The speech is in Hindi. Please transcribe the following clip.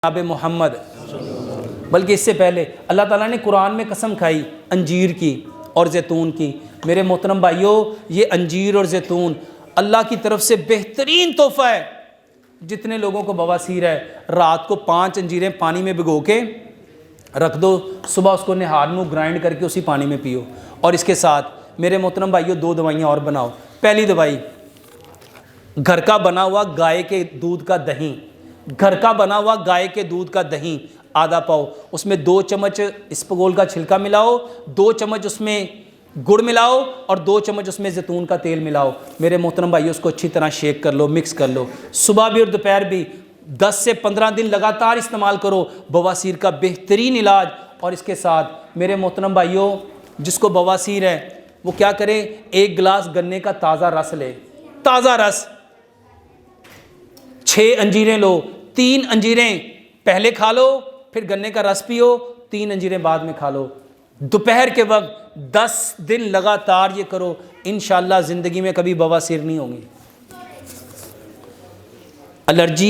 जनाब मोहम्मद, बल्कि इससे पहले अल्लाह ताला ने कुरान में कसम खाई अंजीर की और जैतून की। मेरे मोहतरम भाइयों, ये अंजीर और जैतून अल्लाह की तरफ से बेहतरीन तोहफ़ा है। जितने लोगों को बवासीर है, रात को 5 अंजीरें पानी में भिगो के रख दो, सुबह उसको निहार मुँह ग्राइंड करके उसी पानी में पियो। और इसके साथ मेरे मोहतरम भाइयों 2 दवाइयाँ और बनाओ। पहली दवाई, घर का बना हुआ गाय के दूध का दही, घर का बना हुआ गाय के दूध का दही आधा पाव, उसमें 2 चम्मच इसबगोल का छिलका मिलाओ, 2 चम्मच उसमें गुड़ मिलाओ और 2 चम्मच उसमें जैतून का तेल मिलाओ। मेरे मोहतरम भाइयों, उसको अच्छी तरह शेक कर लो, मिक्स कर लो। सुबह भी और दोपहर भी 10 से 15 दिन लगातार इस्तेमाल करो, बवासीर का बेहतरीन इलाज। और इसके साथ मेरे मोहतरम भाइयों, जिसको बवासीर है वो क्या करे, 1 गिलास गन्ने का ताज़ा रस ले, ताज़ा रस, 6 अंजीरें लो, 3 अंजीरें पहले खा लो, फिर गन्ने का रस पियो, 3 अंजीरें बाद में खा लो। दोपहर के वक्त 10 दिन लगातार ये करो, इंशाअल्लाह ज़िंदगी में कभी बवासीर नहीं होगी। एलर्जी